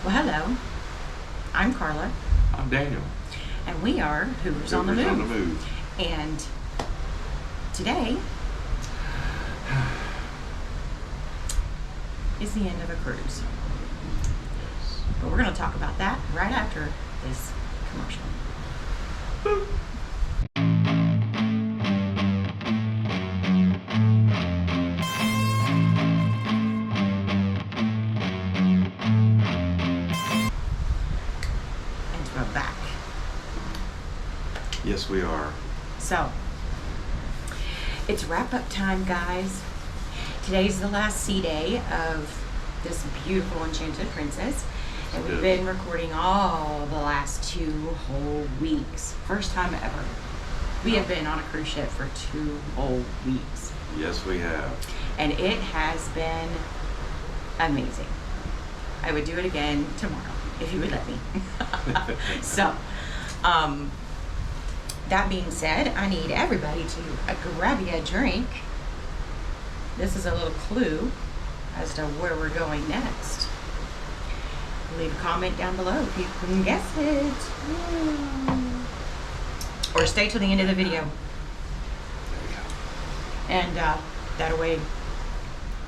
Well, hello. I'm Carla. I'm Daniel. And we are Hoovers on the Move. On the Move. And today is the end of a cruise. But we're going to talk about that right after this commercial. And we're back. Yes, we are. So, it's wrap-up time, guys. Today's the last sea day of this beautiful Enchanted Princess. And we've been recording all the last 2 whole weeks. First time ever. We have been on a cruise ship for 2 whole weeks. Yes, we have. And it has been amazing. I would do it again tomorrow, if you would let me. So, that being said, I need everybody to grab you a drink. This is a little clue as to where we're going next. Leave a comment down below if you can guess it. Or stay till the end of the video. There you go. And that way,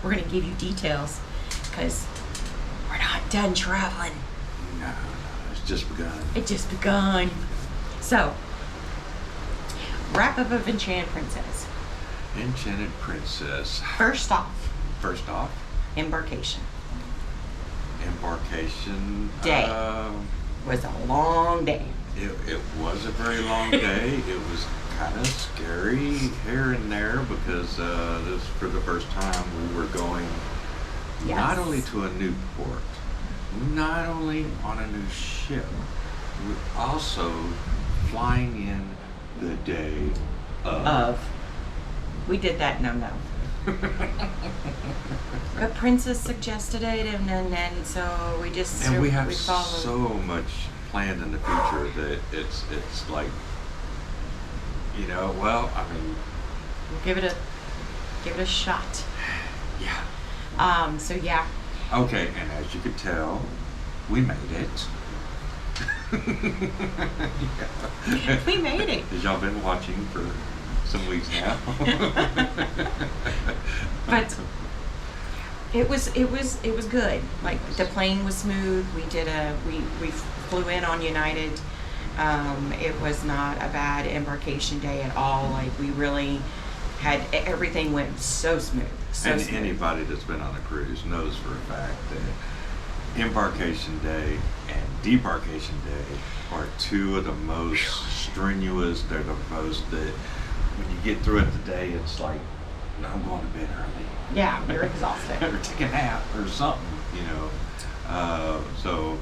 we're going to give you details because we're not done traveling. No, it's just begun. It just begun. So, wrap up of Enchanted Princess. Enchanted Princess. First off, Embarkation. Embarkation. Day. Was a long day. It was a very long day. It was kind of scary here and there because this for the first time we were going not only to a new port, not only on a new ship, we're also flying in the day of. We did that, no. But Princess suggested it, and then so we just and we have followed. so much planned in the future that it's like, you know, well, I mean, We'll give it a shot. Yeah. So yeah. Okay, and as you could tell, we made it. Yeah. We made it. Because y'all been watching for some weeks now. But it was good. Like the plane was smooth. We flew in on United. It was not a bad embarkation day at all. Like we really had everything went so smooth. And smooth. anybody that's been on a cruise knows for a fact that embarkation day and debarkation day are 2 of the most strenuous. They're the most that when you get through it today, it's like, no, I'm going to bed early. Yeah, you're exhausted. Or take a nap or something, you know.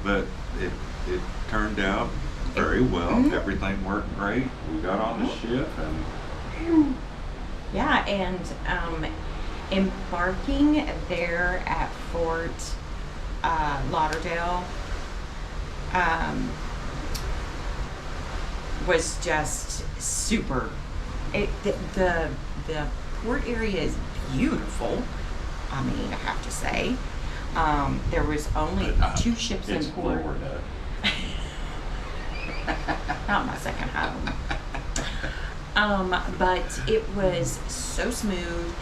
But it turned out very well. Mm-hmm. Everything worked great. We got on the ship and Yeah, and embarking there at Fort Lauderdale was just super. The port area is beautiful. I mean, I have to say, there was only 2 ships in port. Florida. Not my second home. But it was so smooth.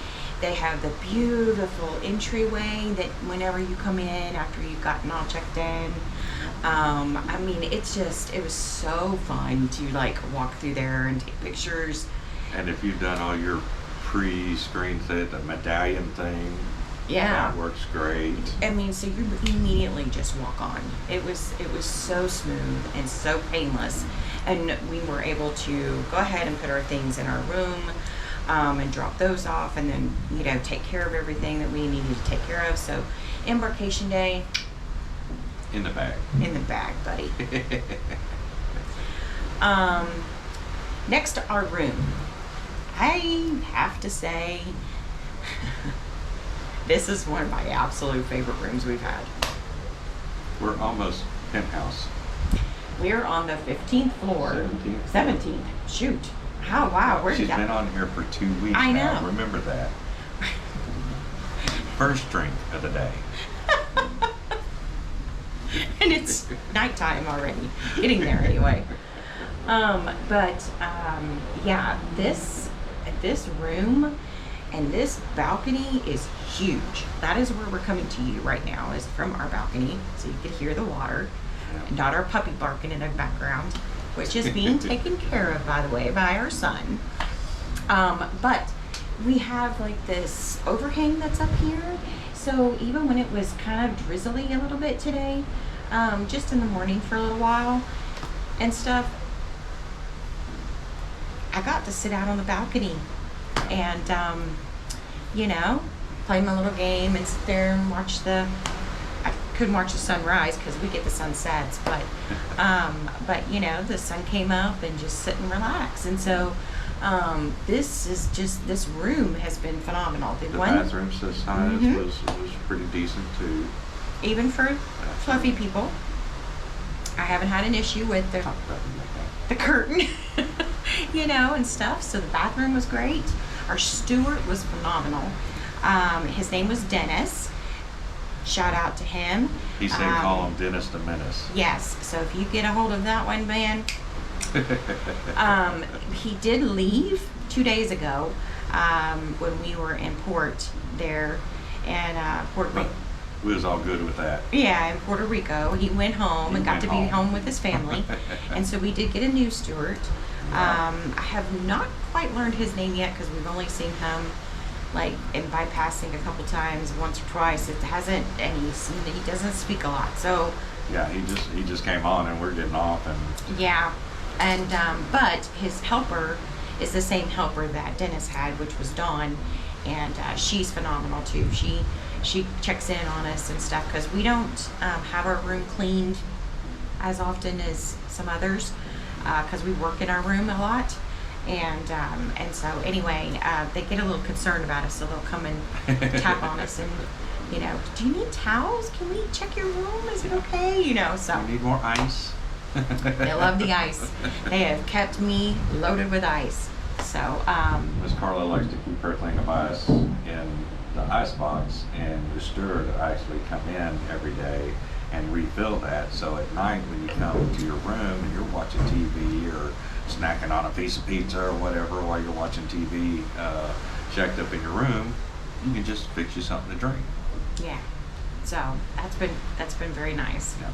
They have the beautiful entryway that whenever you come in after you've gotten all checked in. I mean, it was so fun to like walk through there and take pictures. And if you've done all your pre-screen set, the medallion thing, Yeah. that works great. I mean, so you immediately just walk on. It was so smooth and so painless. And we were able to go ahead and put our things in our room and drop those off and then, you know, take care of everything that we needed to take care of. So embarkation day. In the bag. In the bag, buddy. Next to our room. I have to say, this is one of my absolute favorite rooms we've had. We're almost penthouse. We're on the 15th floor. 17th. 17th. Shoot. How? Wow. Where She's did been that? on here for 2 weeks I now. know. Remember that. First drink of the day. And nighttime already. Getting there anyway. Yeah, this room and this balcony is huge. That is where we're coming to you right now, is from our balcony, so you could hear the water, and not our puppy barking in the background, which is being taken care of, by the way, by our son. But we have like this overhang that's up here, so even when it was kind of drizzly a little bit today, just in the morning for a little while and stuff, I got to sit out on the balcony and, you know, play my little game and sit there and watch I couldn't watch the sunrise because we get the sunsets, but you know, the sun came up and just sit and relax. And so, this room has been phenomenal. The bathroom size was pretty decent too. Even for fluffy people. I haven't had an issue with the curtain, you know, and stuff. So the bathroom was great. Our steward was phenomenal. His name was Dennis. Shout out to him. He said call him Dennis the Menace. Yes. So if you get a hold of that one, man. He did leave 2 days ago when we were in port there, and Puerto Rico. We was all good with that. Yeah, in Puerto Rico. He went home and got to be home with his family. And so we did get a new steward. I have not quite learned his name yet because we've only seen him like in bypassing a couple times, once or twice. It hasn't, and he doesn't speak a lot. So yeah, he just came on and we're getting off and yeah, and but his helper is the same helper that Dennis had, which was Dawn, and she's phenomenal too. She checks in on us and stuff because we don't have our room cleaned as often as some others because we work in our room a lot, and so anyway, they get a little concerned about us, so they'll come and tap on us and, you know, do you need towels? Can we check your room? Is it okay? You know, so you need more ice. They love the ice. They have kept me loaded with ice. So Miss Carla likes to keep her thing of ice in the ice box, and the steward actually come in every day and refill that. So at night when you come to your room and you're watching TV or snacking on a piece of pizza or whatever while you're watching TV, checked up in your room, you can just fix you something to drink. yeah, so that's been very nice. Yeah.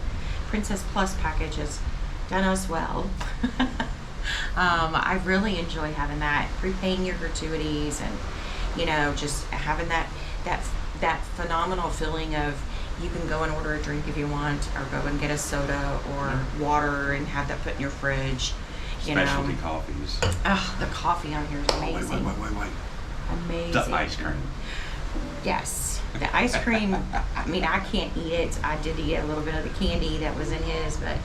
Princess Plus package has done us well. I really enjoy having that, prepaying your gratuities, and, you know, just having that phenomenal feeling of you can go and order a drink if you want, or go and get a soda or water and have that put in your fridge. You Specialty know, coffees. oh, the coffee on here is amazing. Wait. Amazing. The ice cream. Yes, the ice cream. I mean, I can't eat it. I did eat a little bit of the candy that was in his, but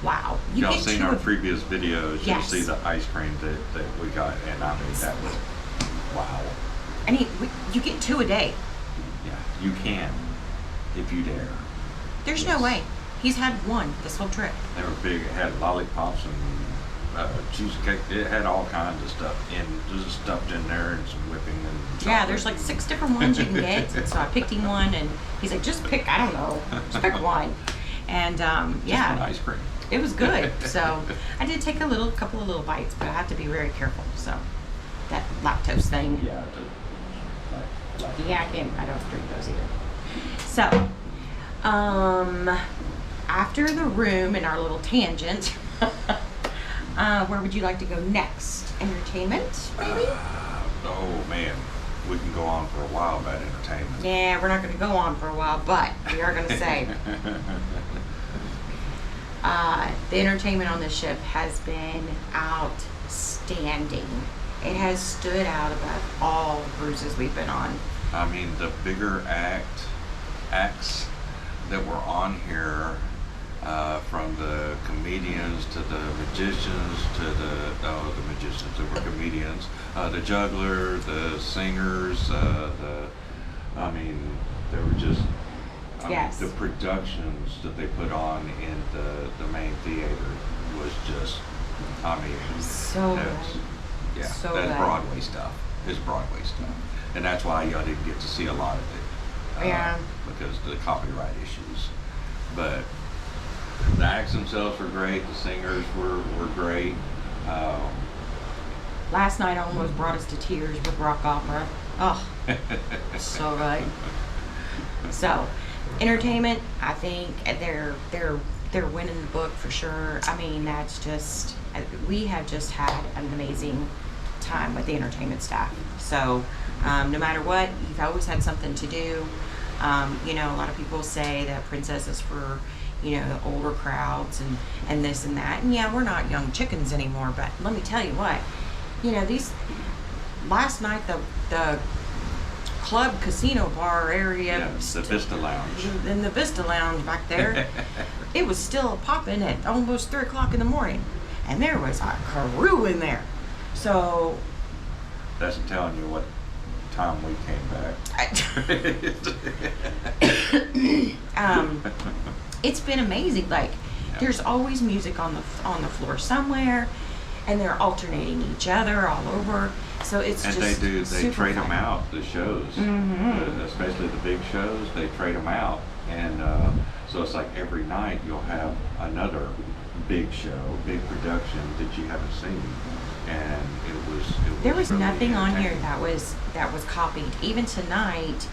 wow. Y'all seen our previous videos, yes. You'll see the ice cream that we got, and I mean, that was, wow. And you get 2 a day. Yeah, you can, if you dare. There's no way. He's had 1 this whole trip. They were big. It had lollipops and cheesecake. It had all kinds of stuff, and just stuffed in there, and some whipping and chocolate. Yeah, there's like 6 different ones you can get. And so I picked him one, and he's like, just pick, I don't know, just pick one. And yeah, just ice cream. It was good. So I did take a couple of little bites, but I have to be very careful. So that lactose thing. Yeah. Yeah, I don't drink those either. So, after the room and our little tangent, where would you like to go next? Entertainment, maybe? Oh man, we can go on for a while about entertainment. Yeah, we're not going to go on for a while, but we are going to say the entertainment on this ship has been outstanding. It has stood out above all the cruises we've been on. I mean, the bigger acts that were on here, from the comedians to the magicians to the magicians that were comedians, the juggler, the singers, I mean, they were just, yes. The productions that they put on in the main theater was just, I mean, so that's, good. yeah, So that's good. Broadway stuff. It's Broadway stuff. And that's why y'all didn't get to see a lot of it. Yeah. Because of the copyright issues. But acts themselves were great. The singers were great. Last night almost brought us to tears with rock opera. Oh, so good. So, entertainment, I think they're winning the book for sure. I mean, that's just, we have just had an amazing time with the entertainment staff. So, no matter what, you've always had something to do. You know, a lot of people say that Princess is for, you know, the older crowds and this and that. And yeah, we're not young chickens anymore, but let me tell you what, you know, last night the club casino bar area, Yeah, the Vista Lounge. in the Vista Lounge back there, it was still popping at almost 3 o'clock in the morning, and there was a crew in there. So That's telling you what time we came back. It's been amazing. Like, Yeah. there's always music on the floor somewhere, and they're alternating each other all over. So it's And just they super trade fun. them out, the shows. Especially the big shows, they trade them out. And so it's like every night you'll have another big show, big production that you haven't seen. And it was There was really nothing on here entertaining. that was copied. Even tonight,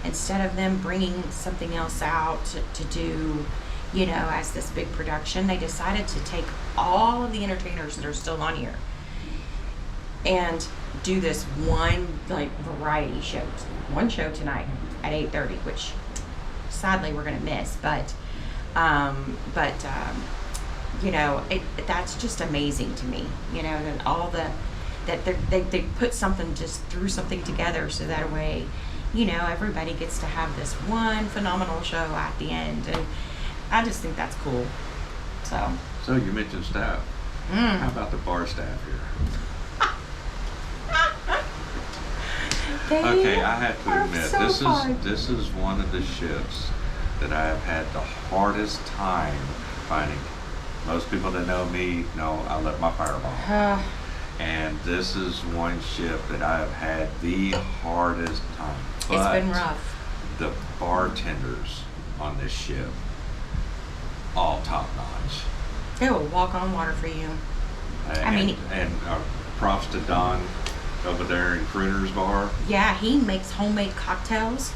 instead of them bringing something else out to do, you know, as this big production, they decided to take all of the entertainers that are still on here and do this one, like, variety show. One show tonight at 8:30, which sadly we're gonna miss, but you know, that's just amazing to me, you know, that all that they put something, just threw something together so that way, you know, everybody gets to have this one phenomenal show at the end, and I just think that's cool. So You mentioned staff. How about the bar staff here? Okay, I have to admit, this is one of the shifts that I have had the hardest time finding. Most people that know me know I love my fireball. And this is one shift that I have had the hardest time. It's been rough. The bartenders on this ship, all top notch. They will walk on water for you. And props to Don over there in Crooner's Bar. Yeah, he makes homemade cocktails.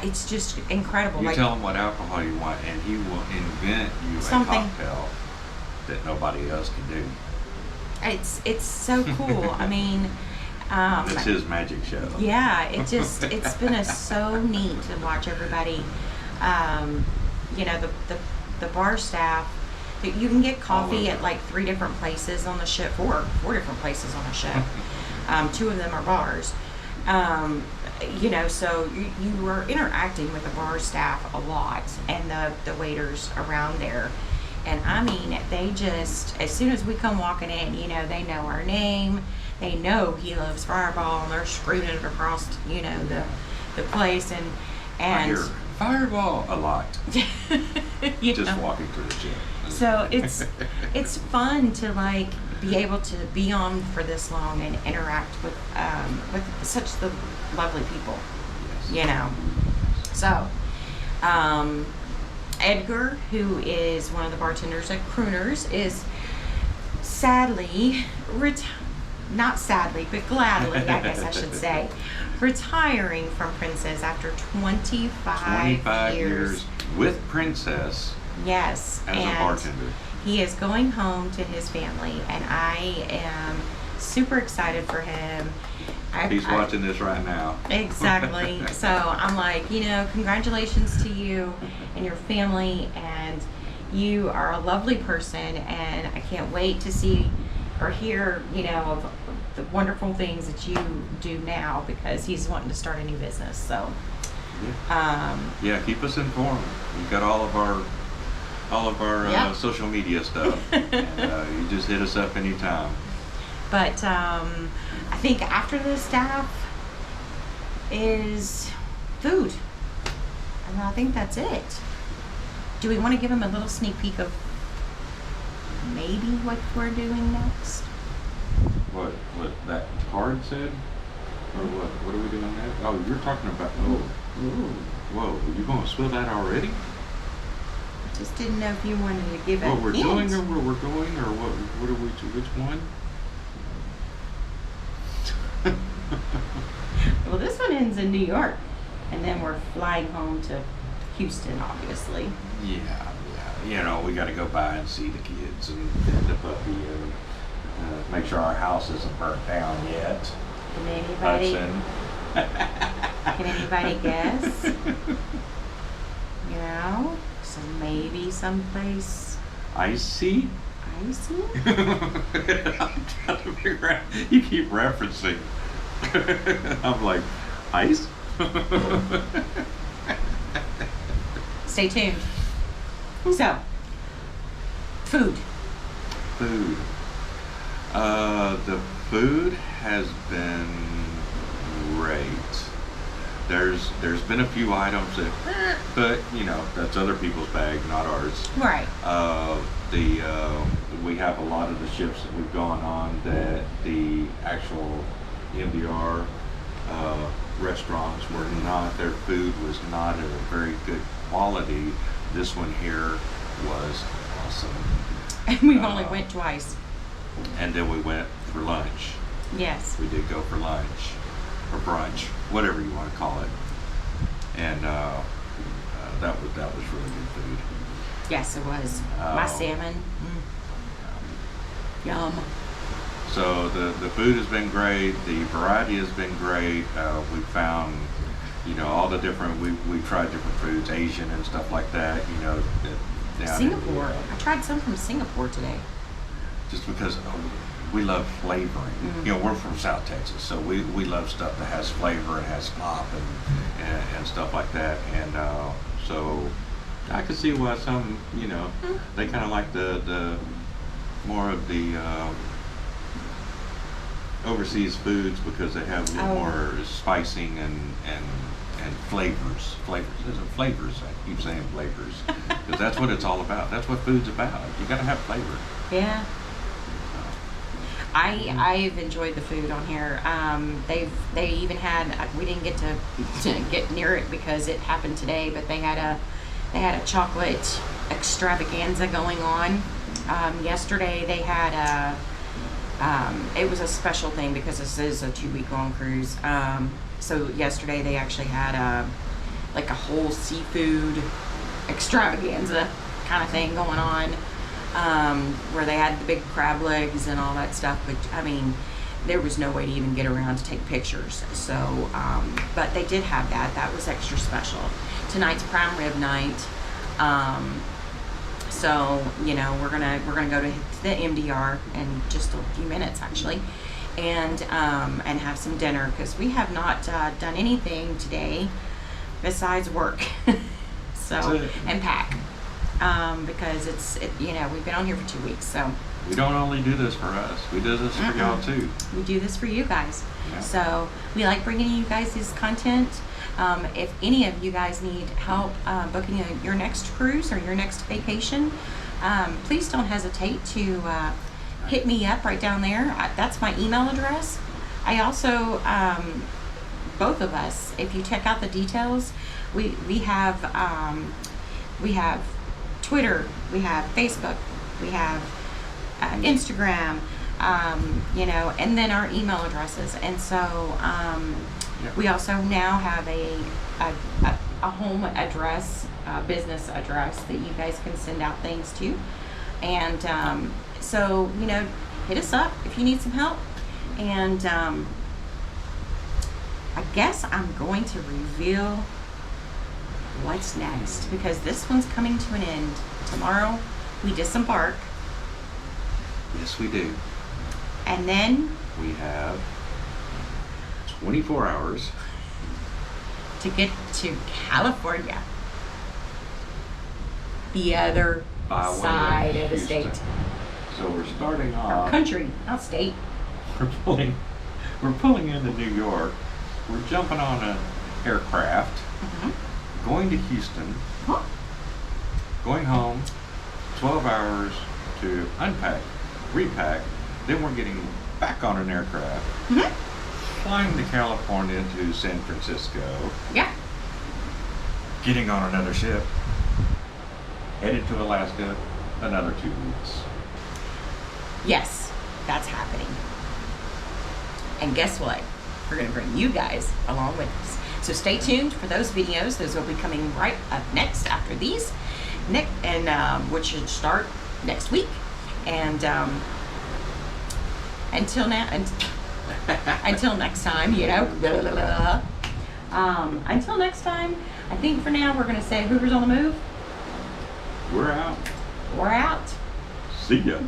It's just incredible. You tell him what alcohol you want, and he will invent you Something. a cocktail that nobody else can do. It's so cool. I mean, It's his magic show. yeah, it's been so neat to watch everybody. You know, the bar staff. You can get coffee at like 3 different places on the ship, four different places on the ship. 2 of them are bars. You know, so you are interacting with the bar staff a lot, and the waiters around there. And I mean, they just, as soon as we come walking in, you know, they know our name, they know he loves Fireball, and they're screaming it across, you know, the place, and I hear Fireball a lot. you Just know. walking through the ship. So it's fun to like be able to be on for this long and interact with such the lovely people, Yes. you know. So Edgar, who is one of the bartenders at Crooners, is sadly not sadly, but gladly, I guess I should say, retiring from Princess after 25 years with Princess Yes. as a bartender. He is going home to his family, and I am super excited for him. He's watching this right now. Exactly. So I'm like, you know, congratulations to you and your family, and you are a lovely person, and I can't wait to see or hear, you know, of the wonderful things that you do now, because he's wanting to start a new business. So Yeah, keep us informed. We've got all of our Yep. social media stuff, and you just hit us up anytime. But I think after the staff is food, and I think that's it. Do we want to give them a little sneak peek of maybe what we're doing next? What that card said, or what are we doing next? Oh, you're talking about. Oh, Ooh, whoa! You gonna spill that already? just didn't know if you wanted to give a what we're hint. doing or where we're going or what are we to which one? Well, this one ends in New York, and then we're flying home to Houston, obviously. Yeah. You know, we got to go by and see the kids and the puppy and make sure our house isn't burnt down yet. Can anybody? Can anybody guess? You know, so maybe someplace Icy? icy. I'm trying to figure out. You keep referencing. I'm like, ice? Stay tuned. So, food. Food. The food has been great. There's been a few items that, but you know, that's other people's bag, not ours. Right. We have a lot of the ships that we've gone on that the actual MDR restaurants were not, their food was not at a very good quality. This one here was awesome. And we've only went twice. And then we went for lunch. Yes. We did go for lunch or brunch, whatever you want to call it. And that was really good food. Yes, it was. My salmon. Yum. So the food has been great. The variety has been great. We found, you know, all the different. We tried different foods, Asian and stuff like that. You know, down Singapore. I tried some from Singapore today. Just because we love flavoring. You know, we're from South Texas, so we love stuff that has flavor and has pop and stuff like that. And so I could see why some, you know, they kind of like the more of the overseas foods because they have a little more spicing and flavors. There's flavors. I keep saying flavors because that's what it's all about. That's what food's about. You got to have flavor. Yeah. I've enjoyed the food on here. They even had, we didn't get to get near it because it happened today, but they had a chocolate extravaganza going on. Yesterday they had it was a special thing because this is a 2-week-long cruise. So yesterday they actually had like a whole seafood extravaganza kind of thing going on. Where they had the big crab legs and all that stuff, but I mean, there was no way to even get around to take pictures. So, but they did have that. That was extra special. Tonight's prime rib night. So you know, we're gonna go to the MDR in just a few minutes actually, and have some dinner because we have not done anything today besides work. So and pack. Because you know, we've been on here for 2 weeks, so. We don't only do this for us, we do this for y'all too. We do this for you guys. Yeah. So we like bringing you guys this content. If any of you guys need help booking your next cruise or your next vacation, please don't hesitate to hit me up right down there. That's my email address. I also, both of us, if you check out the details, we have Twitter, we have Facebook, we have Instagram, you know, and then our email addresses. And so we also now have a home address, business address that you guys can send out things to. And so, you know, hit us up if you need some help. And I guess I'm going to reveal what's next because this one's coming to an end. Tomorrow we disembark. Yes, we do. And then we have 24 hours to get to California, the other side of the state. So we're starting off. Or country, not state. We're pulling into New York. We're jumping on an aircraft, going to Houston, going home, 12 hours to unpack, repack. Then we're getting back on an aircraft, flying to California to San Francisco. Yeah. Getting on another ship, headed to Alaska another 2 weeks. Yes, that's happening. And guess what? We're going to bring you guys along with us. So stay tuned for those videos. Those will be coming right up next after these, which should start next week. And until next time, you know. Until next time, I think for now we're going to say Hoovers on the move. We're out. We're out. See ya.